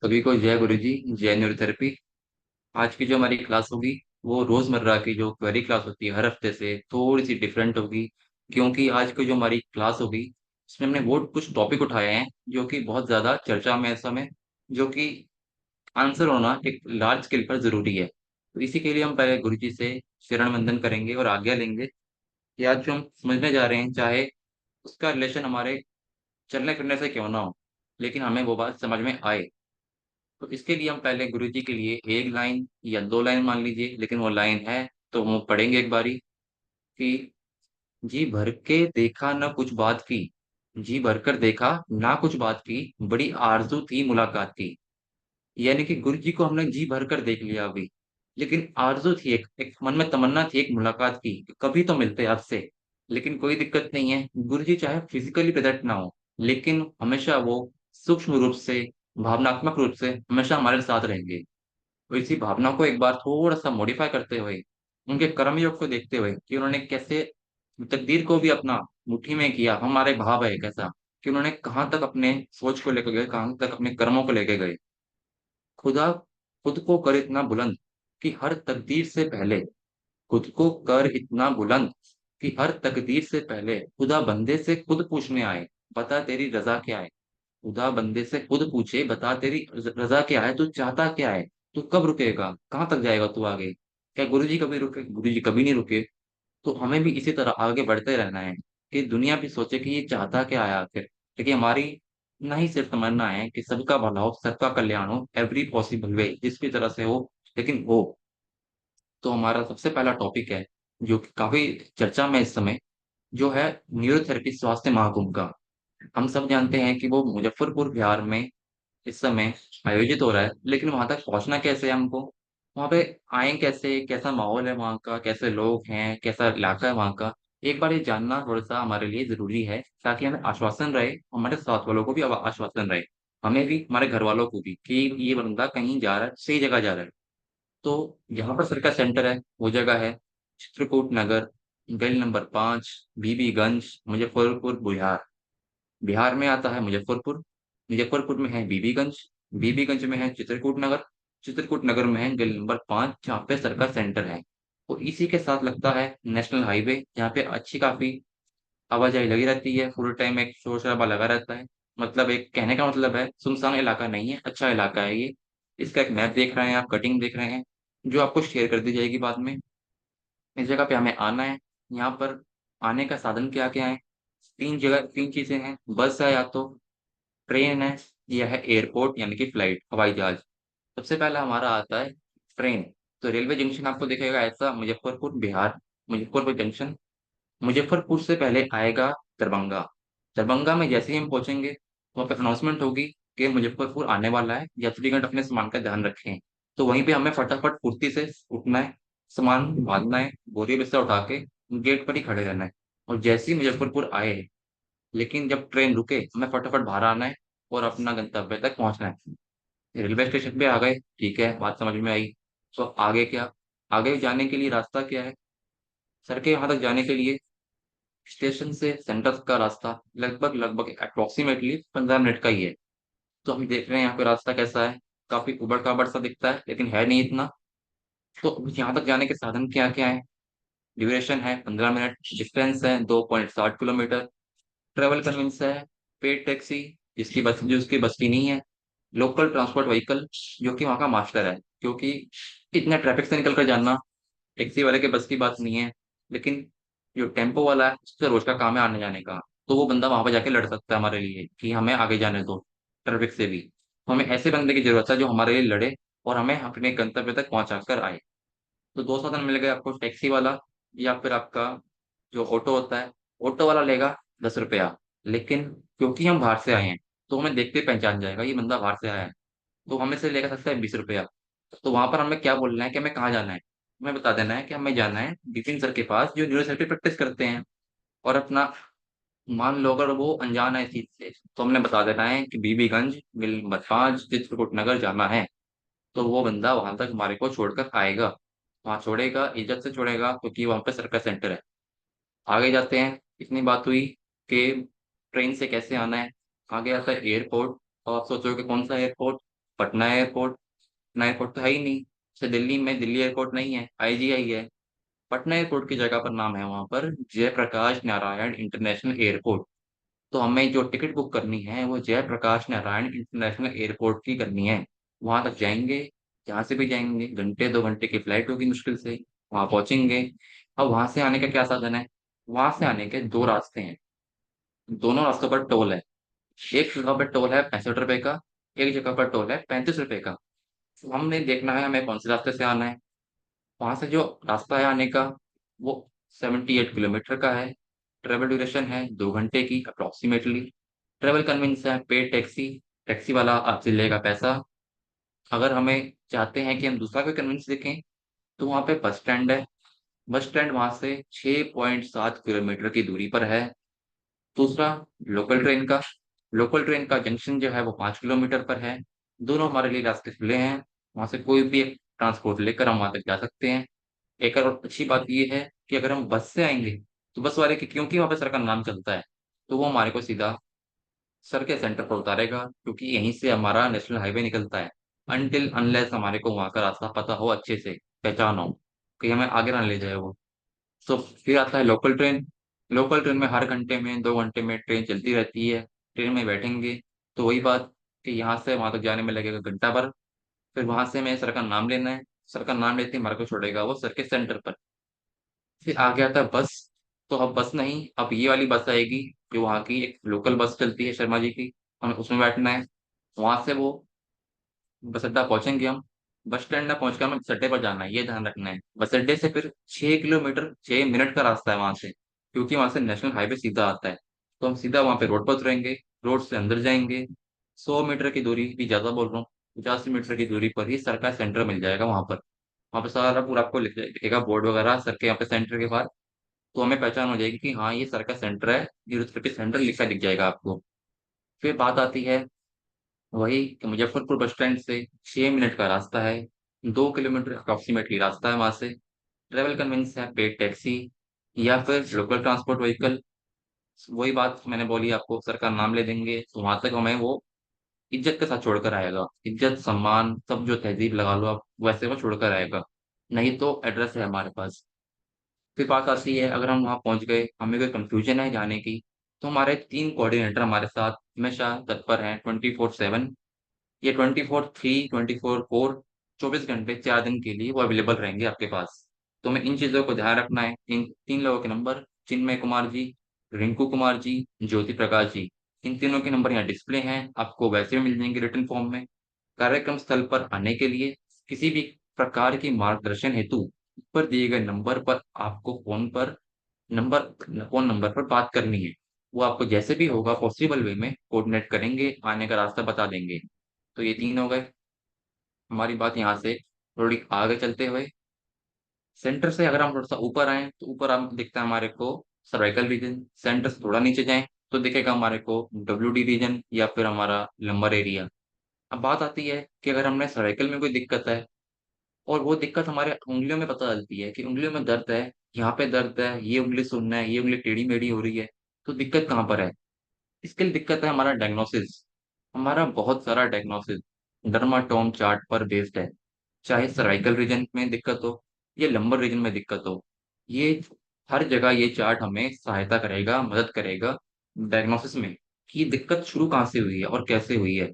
सभी को जय गुरु जी। जय न्यूरोथेरेपी। आज की जो हमारी क्लास होगी वो रोजमर्रा की जो क्वेरी क्लास होती है हर हफ्ते से थोड़ी सी डिफरेंट होगी। क्योंकि आज की जो हमारी क्लास होगी उसमें हमने वो कुछ टॉपिक उठाए हैं जो कि बहुत ज्यादा चर्चा में है इस समय, जो कि आंसर होना एक लार्ज स्केल पर जरूरी है। तो इसी के लिए हम पहले गुरु जी से शरण वंदन करेंगे और आज्ञा लेंगे कि आज जो हम समझने जा रहे हैं, चाहे उसका रिलेशन हमारे चलने फिरने से क्यों ना हो, लेकिन हमें वो बात समझ में आए। तो इसके लिए हम पहले गुरु जी के लिए एक लाइन या दो लाइन मान लीजिए, लेकिन वो लाइन है तो हम पढ़ेंगे एक बारी कि जी भर के देखा ना कुछ बात की, जी भर कर देखा ना कुछ बात की, बड़ी आरजू थी मुलाकात की। यानी कि गुरु जी को हमने जी भर कर देख लिया अभी, लेकिन आरजू थी, एक मन में तमन्ना थी एक मुलाकात की कि कभी तो मिलते आपसे। लेकिन कोई दिक्कत नहीं है, गुरु जी चाहे फिजिकली प्रेजेंट ना हो, लेकिन हमेशा वो सूक्ष्म रूप से, भावनात्मक रूप से हमेशा हमारे साथ रहेंगे। तो इसी भावना को एक बार थोड़ा सा मॉडिफाई करते हुए, उनके कर्मयोग को देखते हुए कि उन्होंने कैसे तकदीर को भी अपना मुट्ठी में किया, हमारे भाव है कैसा कि उन्होंने कहाँ तक अपने सोच को लेकर गए, कहाँ तक अपने कर्मों को लेकर गए। खुदा खुद को कर इतना बुलंद कि हर तकदीर से पहले, खुद को कर इतना बुलंद कि हर तकदीर से पहले खुदा बंदे से खुद पूछने आए, बता तेरी रजा क्या है। खुदा बंदे से खुद पूछे, बता तेरी रजा क्या है, तू चाहता क्या है, तू कब रुकेगा, कहाँ तक जाएगा तू आगे। क्या गुरु जी कभी रुके? गुरु जी कभी नहीं रुके। तो हमें भी इसी तरह आगे बढ़ते रहना है कि दुनिया भी सोचे कि ये चाहता क्या है आखिर। लेकिन हमारी ना ही सिर्फ तमन्ना है कि सबका भला हो, सबका कल्याण हो, एवरी पॉसिबल वे जिस भी तरह से हो, लेकिन हो। तो हमारा सबसे पहला टॉपिक है जो कि काफी चर्चा में इस समय, जो है न्यूरोथेरेपी स्वास्थ्य महाकुंभ का। हम सब जानते हैं कि वो मुजफ्फरपुर बिहार में इस समय आयोजित हो रहा है, लेकिन वहां तक पहुंचना कैसे है हमको, वहां पे आए कैसे, कैसा माहौल है वहां का, कैसे लोग हैं, कैसा इलाका है वहां का, एक बार ये जानना थोड़ा सा हमारे लिए जरूरी है, ताकि हमें आश्वासन रहे, हमारे साथ वालों को भी आश्वासन रहे, हमें भी, हमारे घर वालों को भी, कि ये बंदा कहीं जा रहा है, सही जगह जा रहा है। तो यहाँ पर सर का सेंटर है, वो जगह है चित्रकूट नगर, गली नंबर 5, बीबीगंज, मुजफ्फरपुर बिहार। बिहार में आता है मुजफ्फरपुर, मुजफ्फरपुर में है बीबीगंज, बीबीगंज में है चित्रकूट नगर, चित्रकूट नगर में है गली नंबर 5, जहाँ पे सरकार सेंटर है। तो इसी के साथ लगता है नेशनल हाईवे, जहाँ पे अच्छी काफी आवाजाही लगी रहती है, फुल टाइम एक शोर शराबा लगा रहता है। मतलब एक कहने का मतलब है सुनसान इलाका नहीं है, अच्छा इलाका है ये। इसका एक मैप देख रहे हैं आप, कटिंग देख रहे हैं, जो आपको शेयर कर दी जाएगी बाद में। इस जगह पे हमें आना है। यहाँ पर आने का साधन क्या क्या है? तीन जगह, तीन चीजें हैं, बस है, या तो ट्रेन है, या है एयरपोर्ट यानी कि फ्लाइट, हवाई जहाज। सबसे पहला हमारा आता है ट्रेन। तो रेलवे जंक्शन आपको दिखेगा ऐसा, मुजफ्फरपुर बिहार, मुजफ्फरपुर जंक्शन। मुजफ्फरपुर से पहले आएगा दरभंगा। दरभंगा में जैसे ही हम पहुंचेंगे, वहाँ पे अनाउंसमेंट होगी कि मुजफ्फरपुर आने वाला है, यात्रीगण अपने सामान का ध्यान रखें। तो वहीं पे हमें फटाफट फुर्ती से उठना है, सामान बांधना है, बोरी बिस्तर उठा के गेट पर ही खड़े रहना है। और जैसे ही मुजफ्फरपुर आए, लेकिन जब ट्रेन रुके, हमें फटाफट बाहर आना है और अपना गंतव्य तक पहुंचना है। रेलवे स्टेशन पे आ गए, ठीक है, बात समझ में आई। तो आगे क्या? आगे जाने के लिए रास्ता क्या है? सर के यहाँ तक जाने के लिए स्टेशन से सेंटर तक का रास्ता लगभग लगभग अप्रोक्सीमेटली 15 मिनट का ही है। तो हम देख रहे हैं यहाँ पे रास्ता कैसा है, काफी उबड़ खाबड़ सा दिखता है, लेकिन है नहीं इतना। तो यहाँ तक जाने के साधन क्या क्या है? ड्यूरेशन है 15 मिनट, डिस्टेंस है 2.60 किलोमीटर, ट्रेवल कन्वेंस है पेड टैक्सी, जिसकी बस की नहीं है, लोकल ट्रांसपोर्ट व्हीकल जो कि वहाँ का मास्टर है, क्योंकि इतना ट्रैफिक से निकल कर जाना टैक्सी वाले के बस की बात नहीं है। लेकिन जो टेम्पो वाला है उसका रोज का काम है आने जाने का, तो वो बंदा वहां पर जाके लड़ सकता है हमारे लिए कि हमें आगे जाने दो ट्रैफिक से भी। तो हमें ऐसे बंदे की जरूरत है जो हमारे लिए लड़े और हमें अपने गंतव्य तक पहुंचा कर आए। तो दो साधन मिल गए आपको, टैक्सी वाला या फिर आपका जो ऑटो होता है। ऑटो वाला लेगा 10 रुपया, लेकिन क्योंकि हम बाहर से आए हैं तो हमें देखते ही पहचान जाएगा ये बंदा बाहर से आया है, तो हमें से लेगा सकता है 20 रुपया। तो वहां पर हमें क्या बोलना है कि हमें कहाँ जाना है? हमें बता देना है कि हमें जाना है बिपिन सर के पास जो न्यूरोथेरेपी प्रैक्टिस करते हैं। और अपना, मान लो अगर वो अनजान है इस चीज से, तो हमने बता देना है कि बीबीगंज मिल नंबर 5 चित्रकूट नगर जाना है। तो वो बंदा वहां तक हमारे को छोड़कर आएगा, वहां छोड़ेगा, इज्जत से छोड़ेगा, क्योंकि वहां पे सर्कस सेंटर है। आगे जाते हैं। इतनी बात हुई कि ट्रेन से कैसे आना है। आगे आता है एयरपोर्ट। और आप सोचोगे कौन सा airport? Patna airport, Patna airport तो है ही नहीं। जैसे दिल्ली में दिल्ली एयरपोर्ट नहीं है, आईजीआई है। पटना एयरपोर्ट की जगह पर नाम है वहां पर जयप्रकाश नारायण इंटरनेशनल एयरपोर्ट। तो हमें जो टिकट बुक करनी है वो जयप्रकाश नारायण इंटरनेशनल एयरपोर्ट की करनी है। वहां तक जाएंगे, जहां से भी जाएंगे, घंटे 2 घंटे की फ्लाइट होगी मुश्किल से, वहां पहुंचेंगे। अब वहां से आने का क्या साधन है? वहां से आने के दो रास्ते हैं, दोनों रास्तों पर टोल है। एक जगह पर टोल है 65 रुपए का, एक जगह पर टोल है 35 रुपए का। तो हमने देखना है हमें कौन से रास्ते से आना है। वहां से जो रास्ता है आने का वो 78 किलोमीटर का है। ट्रेवल ड्यूरेशन है 2 घंटे की अप्रोक्सीमेटली। ट्रेवल कन्वीनियंस है पेड टैक्सी, टैक्सी वाला आपसे लेगा पैसा। अगर हमें चाहते हैं कि हम दूसरा कोई कन्वीनियंस देखें तो वहाँ पे बस स्टैंड है। बस स्टैंड वहां से 6.7 किलोमीटर की दूरी पर है। दूसरा, लोकल ट्रेन का, लोकल ट्रेन का जंक्शन जो है वो 5 किलोमीटर पर है। दोनों हमारे लिए रास्ते खुले हैं, वहां से कोई भी एक ट्रांसपोर्ट लेकर हम वहां तक जा सकते हैं। एक और अच्छी बात ये है कि अगर हम बस से आएंगे तो बस वाले की, क्योंकि वहां पे सर का नाम चलता है, तो वो हमारे को सीधा सर के सेंटर पर उतारेगा, क्योंकि यहीं से हमारा नेशनल हाईवे निकलता है। अनटिल अनलेस हमारे को वहां का रास्ता पता हो अच्छे से, पहचान हो, कि हमें आगे ना ले जाए वो। तो फिर आता है लोकल ट्रेन। लोकल ट्रेन में हर घंटे में 2 घंटे में ट्रेन चलती रहती है। ट्रेन में बैठेंगे तो वही बात कि यहाँ से वहां तक जाने में लगेगा घंटा भर। फिर वहां से हमें सर का नाम लेना है, सर का नाम लेते ही हमारे को छोड़ेगा वो सर के सेंटर पर। फिर आगे आता है बस। तो अब बस नहीं, अब ये वाली बस आएगी जो वहाँ की एक लोकल बस चलती है शर्मा जी की, हमें उसमें बैठना है। वहां से वो बस अड्डा पहुंचेंगे हम। बस स्टैंड ना पहुंचकर हमें बस अड्डे पर जाना है, ये ध्यान रखना है। बस अड्डे से फिर 6 किलोमीटर 6 मिनट का रास्ता है वहां से, क्योंकि वहां से नेशनल हाईवे सीधा आता है। तो हम सीधा वहां पे रोड पर उतरेंगे, रोड से अंदर जाएंगे। 100 मीटर की दूरी, भी ज्यादा बोल रहा हूँ, 50 मीटर की दूरी पर ही सर का सेंटर मिल जाएगा वहां पर। वहां पे सारा पूरा आपको लिखेगा बोर्ड वगैरह सर के यहाँ पे सेंटर के बाहर। तो हमें पहचान हो जाएगी कि हाँ ये सर का सेंटर है, ये सर के सेंटर लिखा दिख जाएगा आपको। फिर बात आती है वही कि मुजफ्फरपुर बस स्टैंड से 6 मिनट का रास्ता है, 2 किलोमीटर अप्रोक्सीमेटली रास्ता है वहां से। ट्रेवल कन्वेंस है पेड टैक्सी या फिर लोकल ट्रांसपोर्ट व्हीकल। वही बात मैंने बोली आपको, सर का नाम ले देंगे तो वहां तक हमें वो इज्जत के साथ छोड़कर आएगा। इज्जत सम्मान सब जो तहजीब लगा लो आप, वैसे वो छोड़कर आएगा। नहीं तो एड्रेस है हमारे पास। फिर बात आती है अगर हम वहां पहुंच गए, हमें कोई कंफ्यूजन है जाने की, तो हमारे 3 कोऑर्डिनेटर हमारे साथ हमेशा तत्पर हैं 24/7। ये 24/3, 24/4, 24 घंटे 4 दिन के लिए वो अवेलेबल रहेंगे आपके पास। तो हमें इन चीजों को ध्यान रखना है। इन 3 लोगों के नंबर, चिन्मय कुमार जी, रिंकू कुमार जी, ज्योति प्रकाश जी, इन तीनों के नंबर यहाँ डिस्प्ले हैं, आपको वैसे भी मिल जाएंगे रिटर्न फॉर्म में। कार्यक्रम स्थल पर आने के लिए किसी भी प्रकार की मार्गदर्शन हेतु ऊपर दिए गए नंबर पर आपको नंबर फोन नंबर पर बात करनी है। वो आपको जैसे भी होगा पॉसिबल वे में कोऑर्डिनेट करेंगे, आने का रास्ता बता देंगे। तो ये 3 हो गए। हमारी बात यहाँ से थोड़ी आगे चलते हुए, सेंटर से अगर हम थोड़ा सा ऊपर आए तो ऊपर हम दिखता है हमारे को सर्वाइकल रीजन। सेंटर से थोड़ा नीचे जाएं तो दिखेगा हमारे को डब्ल्यू डी रीजन या फिर हमारा लंबर एरिया। अब बात आती है कि अगर हमने सर्वाइकल में कोई दिक्कत है, और वो दिक्कत हमारे उंगलियों में पता चलती है कि उंगलियों में दर्द है, यहाँ पे दर्द है, ये उंगली सुनना है, ये उंगली टेढ़ी मेढ़ी हो रही है, तो दिक्कत कहाँ पर है? इसके लिए दिक्कत है हमारा डायग्नोसिस। हमारा बहुत सारा डायग्नोसिस डर्माटोम चार्ट पर बेस्ड है। चाहे सर्वाइकल रीजन में दिक्कत हो या लंबर रीजन में दिक्कत हो, ये हर जगह ये चार्ट हमें सहायता करेगा, मदद करेगा डायग्नोसिस में, कि ये दिक्कत शुरू कहाँ से हुई है और कैसे हुई है।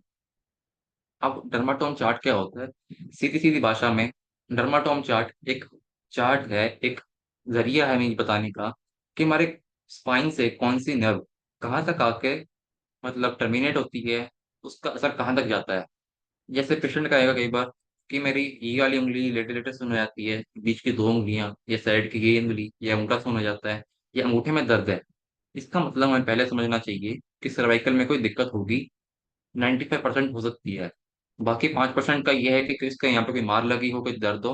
अब डर्माटोम चार्ट क्या होता है? सीधी सीधी भाषा में डर्माटोम चार्ट एक चार्ट है, एक जरिया है हमें बताने का कि हमारे स्पाइन से कौन सी नर्व कहाँ तक आके मतलब टर्मिनेट होती है, उसका असर कहाँ तक जाता है। जैसे पेशेंट कहेगा कई बार कि मेरी ये वाली उंगली लेटे लेटे सुन हो जाती है, बीच की 2 उंगलियां या साइड की ये उंगली या अंगूठा सुन हो जाता है, या अंगूठे में दर्द है। इसका मतलब हमें पहले समझना चाहिए कि सर्वाइकल में कोई दिक्कत होगी। 95% हो सकती है, बाकी 5% का यह है कि किसका यहाँ पे कोई मार लगी हो, कोई दर्द हो,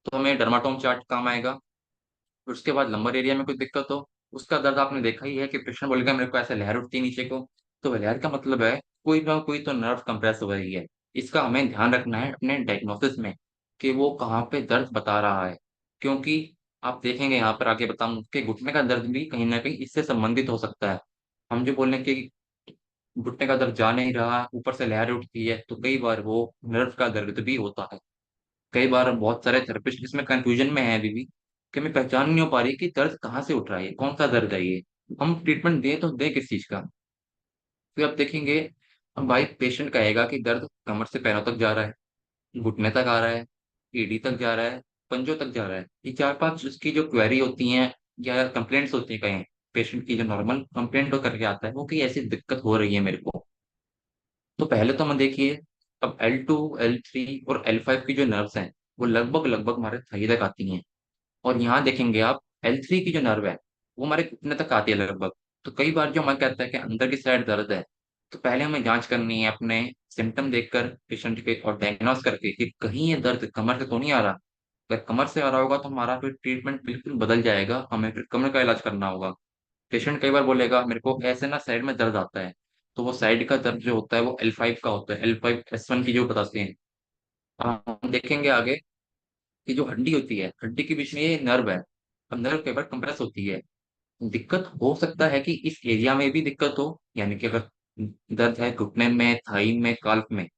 तो हमें डर्माटोम चार्ट काम आएगा। फिर उसके बाद लंबर एरिया में कोई दिक्कत हो, उसका दर्द आपने देखा ही है कि पेशेंट बोलेगा मेरे को ऐसे लहर उठती है नीचे को। तो लहर का मतलब है कोई ना कोई तो नर्व कंप्रेस हो रही है। इसका हमें ध्यान रखना है अपने डायग्नोसिस में कि वो कहाँ पे दर्द बता रहा है। क्योंकि आप देखेंगे यहाँ पर आगे बताऊं कि घुटने का दर्द भी कहीं ना कहीं इससे संबंधित हो सकता है। हम जो बोल रहे हैं कि घुटने का दर्द जा नहीं रहा, ऊपर से लहर उठती है, तो कई बार वो नर्व का दर्द भी होता है। कई बार बहुत सारे थेरेपिस्ट इसमें कंफ्यूजन में है अभी भी, कि मैं पहचान नहीं हो पा रही कि दर्द कहाँ से उठ रहा है, कौन सा दर्द है ये, हम ट्रीटमेंट दें तो दें किस चीज का। फिर आप देखेंगे, अब भाई पेशेंट कहेगा कि दर्द कमर से पैरों तक जा रहा है, घुटने तक आ रहा है, एडी तक जा रहा है, पंजों तक जा रहा है। ये चार पांच उसकी जो क्वेरी होती हैं या कंप्लेंट्स होती हैं कहीं, पेशेंट की जो नॉर्मल कंप्लेंट हो करके आता है वो कि ऐसी दिक्कत हो रही है मेरे को। तो पहले तो हम देखिए, अब L2, L3 और L5 की जो नर्व्स हैं वो लगभग लगभग हमारे थाई तक आती हैं। और यहाँ देखेंगे आप, L3 की जो नर्व है वो हमारे घुटने तक आती है लगभग। तो कई बार जो हमें कहता है कि अंदर की साइड दर्द है, तो पहले हमें जांच करनी है अपने सिम्टम देखकर पेशेंट के, और डायग्नोस करके कि कहीं ये दर्द कमर से तो नहीं आ रहा। अगर कमर से आ रहा होगा तो हमारा फिर ट्रीटमेंट बिल्कुल बदल जाएगा, हमें फिर कमर का इलाज करना होगा। पेशेंट कई बार बोलेगा मेरे को ऐसे ना साइड में दर्द आता है, तो वो साइड का दर्द जो होता है वो L5 का होता है, L5S1 की जो बताते हैं। हम देखेंगे आगे कि जो हड्डी होती है, हड्डी के बीच में ये नर्व है, अब नर्व कई बार कंप्रेस होती है। दिक्कत हो सकता है कि इस एरिया में भी दिक्कत हो, यानी कि अगर दर्द है घुटने में, थाई में, काल्फ में,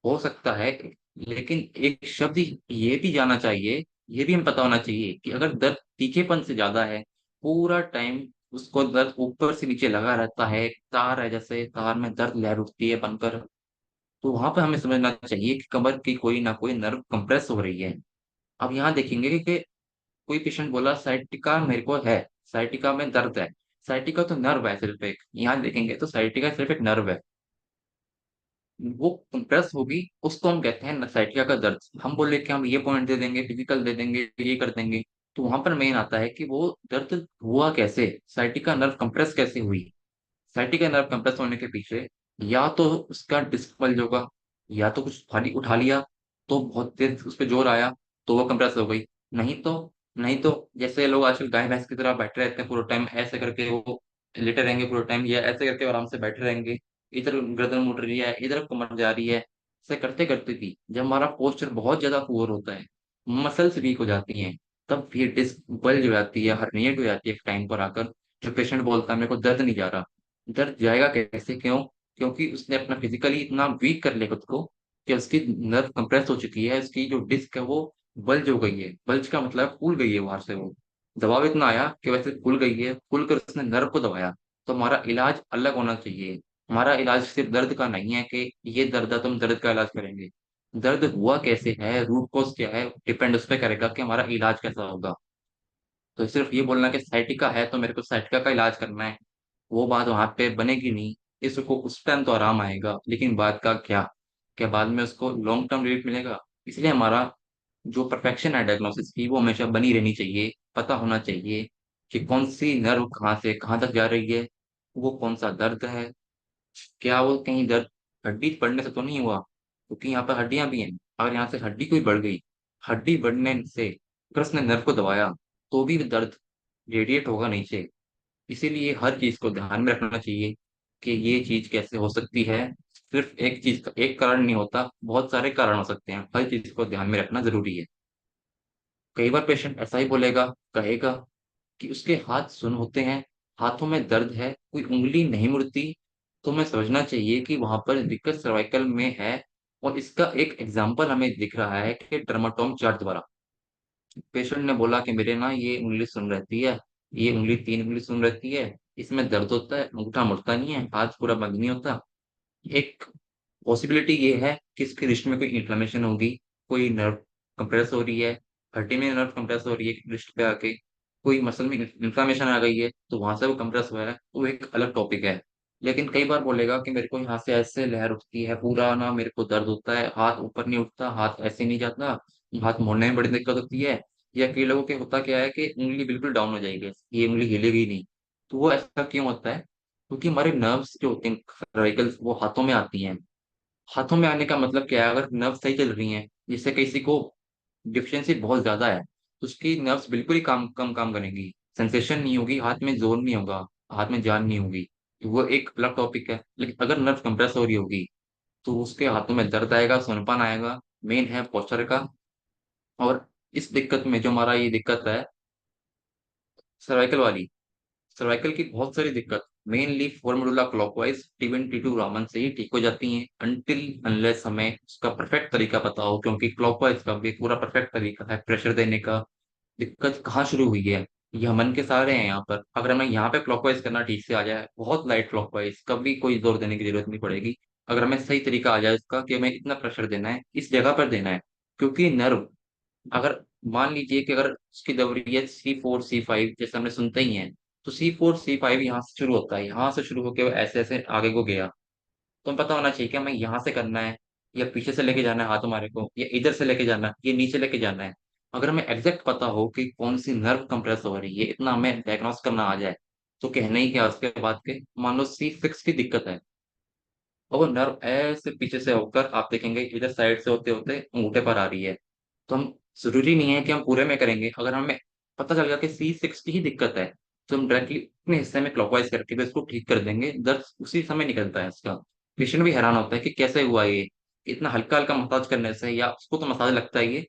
हो सकता है। लेकिन एक शब्द ये भी जाना चाहिए, ये भी हमें पता होना चाहिए कि अगर दर्द तीखेपन से ज्यादा है, पूरा टाइम उसको दर्द ऊपर से नीचे लगा रहता है, तार है जैसे तार में दर्द लहर उठती है बनकर, तो वहां पर हमें समझना चाहिए कि कमर की कोई ना कोई नर्व कंप्रेस हो रही है। अब यहाँ देखेंगे कि कोई पेशेंट बोला साइटिका मेरे को है, साइटिका में दर्द है। साइटिका तो नर्व है सिर्फ एक, यहाँ देखेंगे तो साइटिका सिर्फ एक नर्व है, वो कंप्रेस होगी, उसको हम कहते हैं साइटिका का दर्द। हम बोले कि हम ये पॉइंट दे देंगे, फिजिकल दे देंगे, ये कर देंगे, तो वहां पर मेन आता है कि वो दर्द हुआ कैसे, साइटिका नर्व कंप्रेस कैसे हुई। साइटिका नर्व कंप्रेस होने के पीछे या तो उसका डिस्क बल्ज होगा, या तो कुछ भारी उठा लिया तो बहुत तेज उस पर जोर आया तो वो कंप्रेस हो गई। नहीं तो जैसे लोग आजकल गाय भैंस की तरह बैठे रहते हैं पूरे टाइम, ऐसे करके वो लेटे रहेंगे पूरे टाइम, या ऐसे करके आराम से बैठे रहेंगे, इधर गर्दन मुड़ रही है, इधर कमर जा रही है, ऐसे करते करते भी जब हमारा पोस्चर बहुत ज्यादा पुअर होता है, मसल्स वीक हो जाती हैं, तब फिर डिस्क बल्ज हो जाती है, हर्निएट हो जाती है एक टाइम पर आकर। जो पेशेंट बोलता है मेरे को दर्द नहीं जा रहा, डर जाएगा कैसे, क्यों? क्योंकि उसने अपना फिजिकली इतना वीक कर लिया खुद को कि उसकी नर्व कंप्रेस हो चुकी है, उसकी जो डिस्क है वो बल्ज हो गई है। बल्ज का मतलब फूल गई है बाहर से, वो दबाव इतना आया कि वैसे फूल गई है, फूल कर उसने नर्व को दबाया। तो हमारा इलाज अलग होना चाहिए। हमारा इलाज सिर्फ दर्द का नहीं है कि ये दर्द है तो हम दर्द का इलाज करेंगे। दर्द हुआ कैसे है, रूट कॉज क्या है, डिपेंड उस पर करेगा कि हमारा इलाज कैसा होगा। तो सिर्फ ये बोलना कि साइटिका है तो मेरे को साइटिका का इलाज करना है, वो बात वहां पे बनेगी नहीं। इसको उस टाइम तो आराम आएगा, लेकिन बाद का क्या, क्या बाद में उसको लॉन्ग टर्म रिलीफ मिलेगा। इसलिए हमारा जो परफेक्शन है डायग्नोसिस की वो हमेशा बनी रहनी चाहिए, पता होना चाहिए कि कौन सी नर्व कहाँ से कहाँ तक जा रही है, वो कौन सा दर्द है, क्या वो कहीं दर्द हड्डी बढ़ने से तो नहीं हुआ, क्योंकि यहाँ पर हड्डियां भी हैं। अगर यहाँ से हड्डी कोई बढ़ गई, हड्डी बढ़ने से अगर उसने नर्व को दबाया तो भी दर्द रेडिएट होगा नीचे। इसीलिए हर चीज को ध्यान में रखना चाहिए कि ये चीज कैसे हो सकती है। सिर्फ एक चीज का एक कारण नहीं होता, बहुत सारे कारण हो सकते हैं, हर चीज को ध्यान में रखना जरूरी है। कई बार पेशेंट ऐसा ही बोलेगा, कहेगा कि उसके हाथ सुन होते हैं, हाथों में दर्द है, कोई उंगली नहीं मुड़ती। तो हमें समझना चाहिए कि वहां पर दिक्कत सर्वाइकल में है। और इसका एक एग्जाम्पल हमें दिख रहा है कि डर्माटोम चार्ट द्वारा। पेशेंट ने बोला कि मेरे ना ये उंगली सुन रहती है, ये उंगली, तीन उंगली सुन रहती है, इसमें दर्द होता है, अंगूठा मुड़ता नहीं है, हाथ पूरा बंद नहीं होता। एक पॉसिबिलिटी ये है कि इसके रिस्ट में कोई इन्फ्लेमेशन होगी, कोई नर्व कंप्रेस हो रही है, हड्डी में नर्व कंप्रेस हो रही है रिस्ट पे आके, कोई मसल में इन्फ्लेमेशन आ गई है तो वहां से वो कंप्रेस हुआ है, वो एक अलग टॉपिक है। लेकिन कई बार बोलेगा कि मेरे को यहाँ से ऐसे लहर उठती है पूरा ना, मेरे को दर्द होता है, हाथ ऊपर नहीं उठता, हाथ ऐसे नहीं जाता, हाथ मोड़ने में बड़ी दिक्कत होती है। या कई लोगों के होता क्या है कि उंगली बिल्कुल डाउन हो जाएगी, ये उंगली हिलेगी नहीं। तो वो ऐसा क्यों होता है? क्योंकि हमारे नर्व्स जो होते हैं सर्वाइकल, वो हाथों में आती हैं। हाथों में आने का मतलब क्या है, अगर नर्व सही चल रही हैं, जैसे किसी को डिफिशियंसी बहुत ज्यादा है तो उसकी नर्व्स बिल्कुल ही कम काम करेंगी, सेंसेशन नहीं होगी, हाथ में जोर नहीं होगा, हाथ में जान नहीं होगी, तो वो एक अलग टॉपिक है। लेकिन अगर नर्व कंप्रेस हो रही होगी तो उसके हाथों में दर्द आएगा, सुनपन आएगा, मेन है पोस्चर का। और इस दिक्कत में जो हमारा ये दिक्कत है सर्वाइकल वाली, सर्वाइकल की बहुत सारी दिक्कत, mainly formula clockwise T1 T2 Raman से ही ठीक हो जाती हैं, अनटिल अनलेस हमें उसका परफेक्ट तरीका पता हो, क्योंकि क्लॉकवाइज का भी पूरा परफेक्ट तरीका है प्रेशर देने का। दिक्कत कहाँ शुरू हुई है, ये हमन के सारे हैं यहाँ पर। अगर हमें यहाँ पे क्लॉकवाइज करना ठीक से आ जाए, बहुत लाइट क्लॉकवाइज, कभी कोई जोर देने की जरूरत नहीं पड़ेगी। अगर हमें सही तरीका आ जाए इसका कि हमें इतना प्रेशर देना है, इस जगह पर देना है, क्योंकि नर्व, अगर मान लीजिए कि अगर उसकी दबरी है C4 C5, जैसे हमने सुनते ही हैं, तो C4 C5 यहाँ से शुरू होता है, यहाँ से शुरू होकर वो ऐसे ऐसे आगे को गया। तो हमें पता होना चाहिए कि हमें यहाँ से करना है, या पीछे से लेके जाना है हाथ हमारे को, या इधर से लेके जाना है, ये नीचे लेके जाना है। अगर हमें एग्जैक्ट पता हो कि कौन सी नर्व कंप्रेस हो रही है, इतना हमें डायग्नोस करना आ जाए, तो कहने ही क्या उसके बाद के, मान लो C6 की दिक्कत है, और वो नर्व ऐसे पीछे से होकर आप देखेंगे इधर साइड से होते होते अंगूठे पर आ रही है। तो हम, जरूरी नहीं है कि हम पूरे में करेंगे, अगर हमें पता चल गया कि C6 की ही दिक्कत है, तो हम डायरेक्टली अपने हिस्से में क्लॉकवाइज करके भी इसको ठीक कर देंगे, दर्द उसी समय निकलता है इसका। पेशेंट भी हैरान होता है कि कैसे हुआ ये, इतना हल्का हल्का मसाज करने से, या उसको तो मसाज लगता ही है,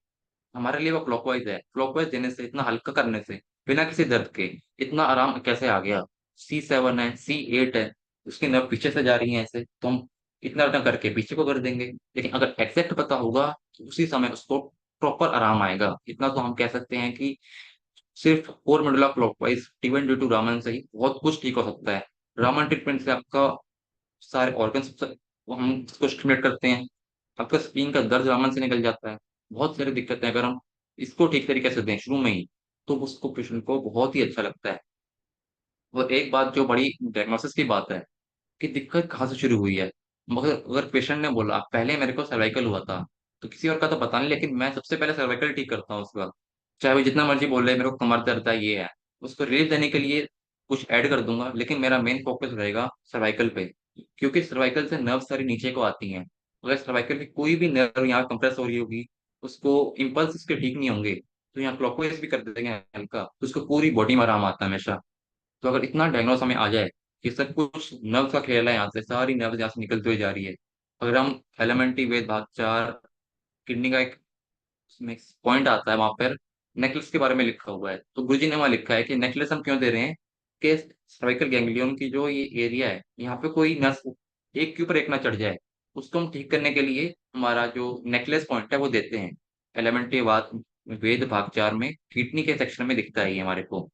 हमारे लिए वो क्लॉकवाइज है, क्लॉकवाइज देने से, इतना हल्का करने से, बिना किसी दर्द के इतना आराम कैसे आ गया। C7 है, C8 है, उसकी नर्व पीछे से जा रही है ऐसे, तो हम इतना इतना करके पीछे को कर देंगे। लेकिन अगर एग्जैक्ट पता होगा तो उसी समय उसको प्रॉपर आराम आएगा। इतना तो हम कह सकते हैं कि सिर्फ four medulla clockwise T1 T2 Raman से ही बहुत कुछ ठीक हो सकता है। रामन ट्रीटमेंट से आपका सारे ऑर्गन्स, हम इसको स्टिमुलेट करते हैं, आपका स्प्लीन का दर्द रामन से निकल जाता है। बहुत सारी दिक्कतें अगर हम इसको ठीक तरीके से दें शुरू में ही, तो उसको पेशेंट को बहुत ही अच्छा लगता है। और एक बात जो बड़ी डायग्नोसिस की बात है, कि दिक्कत कहाँ से शुरू हुई है। मगर अगर पेशेंट ने बोला पहले मेरे को सर्वाइकल हुआ था, तो किसी और का तो पता नहीं, लेकिन मैं सबसे पहले सर्वाइकल ठीक करता हूँ उसका। चाहे वो जितना मर्जी बोल रहे मेरे को कमर दर्द है ये है, उसको रिलीफ देने के लिए कुछ ऐड कर दूंगा, लेकिन मेरा मेन फोकस रहेगा सर्वाइकल पे। क्योंकि सर्वाइकल से नर्व सारी नीचे को आती हैं, अगर सर्वाइकल की कोई भी नर्व यहाँ कंप्रेस हो रही होगी, उसको इम्पल्स इसके ठीक नहीं होंगे, तो यहाँ क्लॉकवाइज भी कर देंगे हल्का, तो उसको पूरी बॉडी में आराम आता है हमेशा। तो अगर इतना डायग्नोस हमें आ जाए कि सब कुछ नर्व का खेल है, यहाँ से सारी नर्व यहाँ से निकलती हुई जा रही है। अगर हम एलिमेंट्री वेद भाग 4, किडनी का एक उसमें पॉइंट आता है, वहां पर नेकलेस के बारे में लिखा हुआ है, तो गुरुजी ने वहां लिखा है कि नेकलेस हम क्यों दे रहे हैं, कि सर्वाइकल गैंग्लियन की जो ये एरिया है, यहाँ पे कोई नस एक के ऊपर एक ना चढ़ जाए, उसको हम ठीक करने के लिए हमारा जो नेकलेस पॉइंट है वो देते हैं। एलिमेंट्री वेद भाग 4 में किडनी के सेक्शन में दिखता है ये हमारे को।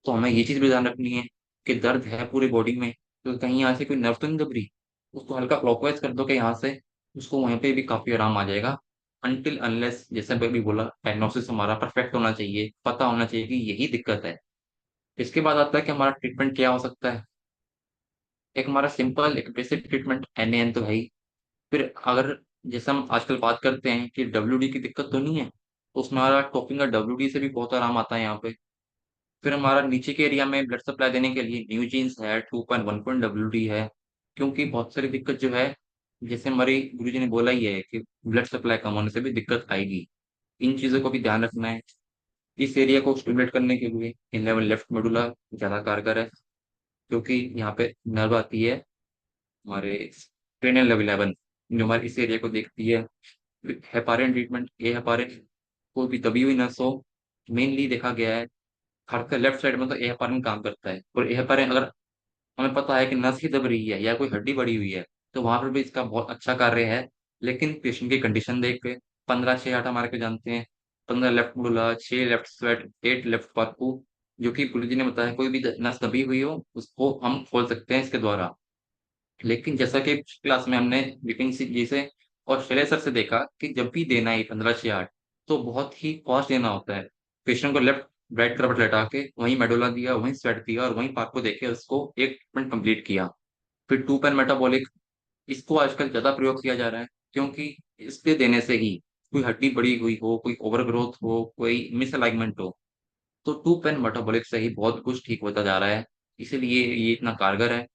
तो हमें ये चीज भी ध्यान रखनी है कि दर्द है पूरी बॉडी में, तो कहीं यहाँ से कोई नर्व तो नहीं दब रही, उसको हल्का क्लॉकवाइज कर दो कि यहाँ से उसको वहीं पे भी काफी आराम आ जाएगा। अनटिल अनलेस, जैसे मैं भी बोला, डायग्नोसिस हमारा परफेक्ट होना चाहिए, पता होना चाहिए कि यही दिक्कत है। इसके बाद आता है कि हमारा ट्रीटमेंट क्या हो सकता है। एक हमारा सिंपल एक बेसिक ट्रीटमेंट NaN तो है ही। फिर अगर, जैसे हम आजकल बात करते हैं कि WD की दिक्कत तो नहीं है, तो उसमें हमारा टॉपिंग का WD से भी बहुत आराम आता है यहाँ पे। फिर हमारा नीचे के एरिया में ब्लड सप्लाई देने के लिए न्यूजीन्स है, 2.1 है। क्योंकि बहुत सारी दिक्कत जो है, जैसे हमारी गुरुजी ने बोला ही है कि ब्लड सप्लाई कम होने से भी दिक्कत आएगी, इन चीजों को भी ध्यान रखना है। इस एरिया को स्टिमुलेट करने के लिए 11 लेफ्ट मेडुला ज्यादा कारगर है, क्योंकि यहाँ पे नर्व आती है हमारे क्रेनियल लेवल 11, जो हमारे इस एरिया को देखती है। हेपारिन ट्रीटमेंट, ए हेपारिन, कोई भी दबी हुई नस हो, मेनली देखा गया है खासकर लेफ्ट साइड में, तो ए हेपारिन काम करता है। और ए हेपारिन अगर हमें पता है कि नस ही दब रही है या कोई हड्डी बड़ी हुई है, तो वहां पर भी इसका बहुत अच्छा कार्य है। लेकिन पेशेंट की कंडीशन देख के 15 6 8 हमारे को जानते हैं, 15 लेफ्ट मुला, 6 लेफ्ट स्वेट, 8 लेफ्ट पार्कू, जो कि गुरु जी ने बताया कोई भी नस दबी हुई हो उसको हम खोल सकते हैं इसके द्वारा। लेकिन जैसा कि क्लास में हमने विपिन सिंह जी से और शैलेश सर से देखा कि जब भी देना है 15 6 8, तो बहुत ही फास्ट देना होता है। पेशेंट को लेफ्ट राइट करवट लेटा के वहीं मेडोला दिया, वहीं स्वेट दिया, और वहीं पार्क को देके उसको एक ट्रीटमेंट कंप्लीट किया। फिर 2 पेन मेटाबॉलिक, इसको आजकल ज्यादा प्रयोग किया जा रहा है, क्योंकि इसके देने से ही कोई हड्डी बड़ी हुई हो, कोई ओवर ग्रोथ हो, कोई मिसअलाइनमेंट हो, तो 2 पेन मेटाबॉलिक से ही बहुत कुछ ठीक होता जा रहा है। इसीलिए ये इतना कारगर है।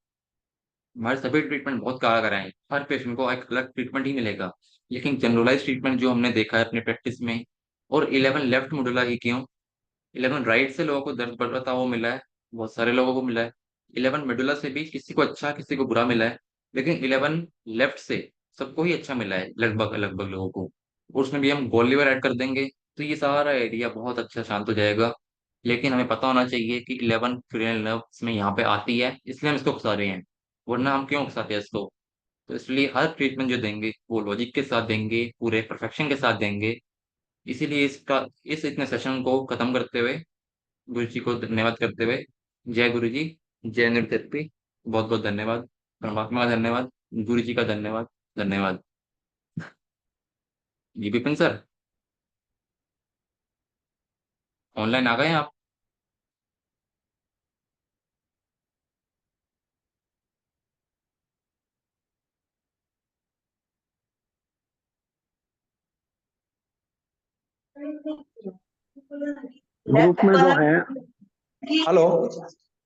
हमारे सभी ट्रीटमेंट बहुत कारगर हैं, हर पेशेंट को एक अलग ट्रीटमेंट ही मिलेगा। लेकिन जनरलाइज ट्रीटमेंट जो हमने देखा है अपने प्रैक्टिस में, और 11 लेफ्ट मेडुला ही क्यों, 11 राइट से लोगों को दर्द बढ़ रहा था वो मिला है, बहुत सारे लोगों को मिला है। 11 मेडुला से भी किसी को अच्छा किसी को बुरा मिला है, लेकिन 11 लेफ्ट से सबको ही अच्छा मिला है, लगभग लगभग लोगों को। और उसमें भी हम गोल लीवर ऐड कर देंगे, तो ये सारा एरिया बहुत अच्छा शांत हो जाएगा। लेकिन हमें पता होना चाहिए कि 11 क्रिमिनल लव इसमें यहाँ पे आती है, इसलिए हम इसको फंसा रहे हैं। वरना हम क्यों फंसाते हैं इसको? तो इसलिए हर ट्रीटमेंट जो देंगे वो लॉजिक के साथ देंगे, पूरे परफेक्शन के साथ देंगे। इसीलिए इसका इस इतने सेशन को खत्म करते हुए गुरु जी को धन्यवाद करते हुए, जय गुरु जी, जय नृत्यपी, बहुत बहुत धन्यवाद। परमात्मा का धन्यवाद, गुरु जी का धन्यवाद। धन्यवाद। जी विपिन सर, ऑनलाइन आ गए हैं आप? ग्रुप में जो है। हेलो।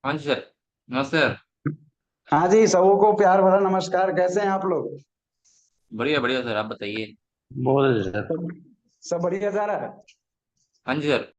हाँ जी सर। नमस्ते सर। हाँ जी, सबको प्यार भरा नमस्कार। कैसे हैं आप लोग? बढ़िया बढ़िया सर, आप बताइए। बोल सर। सब बढ़िया जा रहा है। हाँ जी सर।